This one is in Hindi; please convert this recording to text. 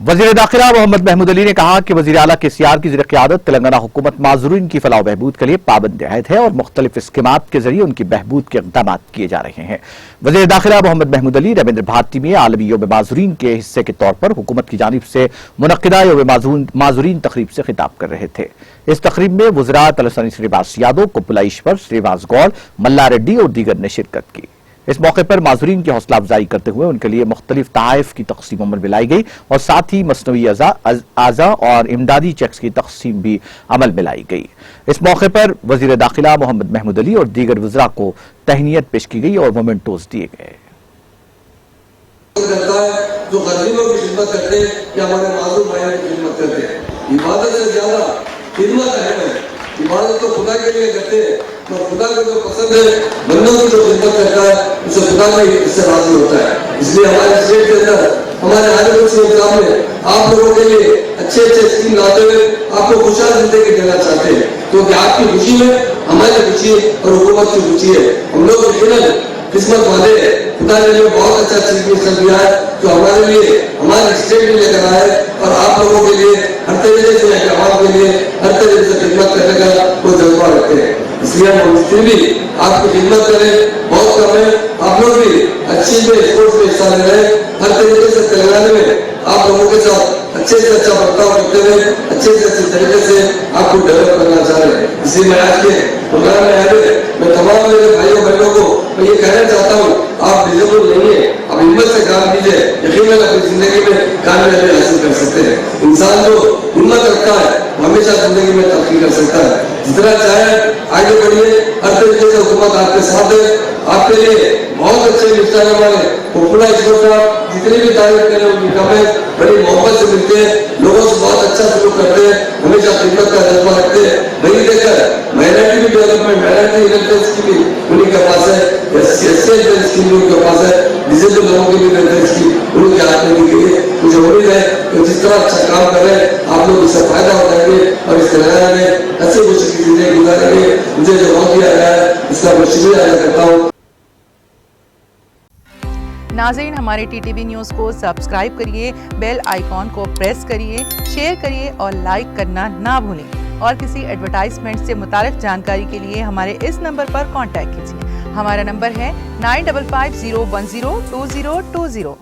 वज़ीर दाखिला मोहम्मद महमूद अली ने कहा कि वज़ीर आला केसीआर की ज़ेर क़यादत तेलंगाना हुकूमत माज़ूरीन की फलाह बहबूद के लिए पाबंद आयद है और मुख्तलिफ स्कीमात के जरिए उनकी बहबूद के इक़दाम किए जा रहे हैं। वज़ीर दाखिला मोहम्मद महमूद अली रविंद्र भारती में आलमी योम माज़ूरीन के हिस्से के तौर पर हुकूमत की जानिब से मुनक़िदा योम माज़ूरीन तकरीब से खिताब कर रहे थे। इस तकरीब में वज़रा तलसानी श्रीनिवास यादव, कुप्पुला ईश्वर, श्रीनिवास गौड़, मल्ला रेड्डी और दीगर ने शिरकत की। इस मौके पर माज़ूरीन की हौसला अफजाई करते हुए उनके लिए मुख्तलिफ तहाइफ की तकसीम अमल में लाई गई और साथ ही मसनवी आज़ा और इमदादी चेक्स की तकसीम भी अमल में लाई गई। इस मौके पर वज़ीर दाखिला मोहम्मद महमूद अली और दीगर वज़रा को तहनीयत पेश की गई और मोमेंटोज दिए गए। जो गरीबों की खिदमत करते हैं या हमारे मासूम भाइयों की खिदमत करते हैं, इबादत से ज्यादा खिदमत है। इबादत तो खुदा के लिए करते हैं, तो खुदा को जो पसंद है, बंदों की जो खिदमत करता है, उसे खुदा में इससे राजी होता है। इसलिए हमारे स्टेट के अंदर हमारे आलिम सामने आप लोगों के लिए अच्छे अच्छे स्कीम लाते हुए आपको खुशहाल जिंदगी देना चाहते हैं, क्योंकि आपकी खुशी में हमारी खुशी और हुकूमत की खुशी है। हम लोग यकीनन किस्मत वाले हैं, खुदा ने हमें बहुत अच्छा चीज दिया है जो हमारे लिए हमारे स्टेट में लेकर आया है और आप लोगों के लिए हर तरीके से आवाम के लिए हर तरीके से खिदमत करने का वो जज्बा रखते हैं। इसलिए हम मुस्लिम भी आपकी खिदमत करें, बहुत कम है। आप लोग भी अच्छी में स्पोर्ट्स में हिस्सा ले रहे हैं, हर तरीके से तेलंगाना में आप लोगों के साथ अच्छे से अच्छा बर्ताव करते हुए अच्छे से अच्छे तरीके से आपको डेवलप करना चाह रहे हैं। इसलिए मैं आज के प्रोग्राम में आए मैं तमाम मेरे भाइयों बहनों को मैं ये कहना चाहता हूँ, आप डिजेबल नहीं है, आप हिम्मत से काम कीजिए, यकीनन अपनी जिंदगी में कामयाबी हासिल कर सकते हैं। इंसान जो हिम्मत रखता है हमेशा जिंदगी में तरक्की कर सकता है। जितना चाहे आगे बढ़िए, हर तरीके से हुकूमत आपके साथ है। आपके लिए बहुत अच्छे निष्ठाने वाले कुप्पुला ईश्वर साहब जितनी भी तारीफ करें उनकी कम है, बड़ी मोहब्बत से मिलते हैं, लोगों से बहुत अच्छा सलूक करते हैं, हमेशा खिदमत का जज्बा रखते हैं। वही देखकर minority development, minority welfare scheme भी उन्हीं के पास है, वेलफेयर स्कीम उनके पास है, डिसेबल लोगों की भी वेलफेयर स्कीम उनके हाथ में दी गई है। मुझे उम्मीद है कि जिस तरह अच्छा काम कर रहे हैं आप लोग इससे फायदा उठाएंगे और इस तेलंगाना में अच्छी खुशी की जिंदगी गुजारेंगे। मुझे जो मौका दिया गया है इसका मैं शुक्रिया अदा करता हूँ। नाज़रीन, हमारे टीटीवी न्यूज़ को सब्सक्राइब करिए, बेल आइकॉन को प्रेस करिए, शेयर करिए और लाइक करना ना भूलें। और किसी एडवर्टाइजमेंट से मुताल्लिक़ जानकारी के लिए हमारे इस नंबर पर कांटेक्ट कीजिए। हमारा नंबर है 9550102020।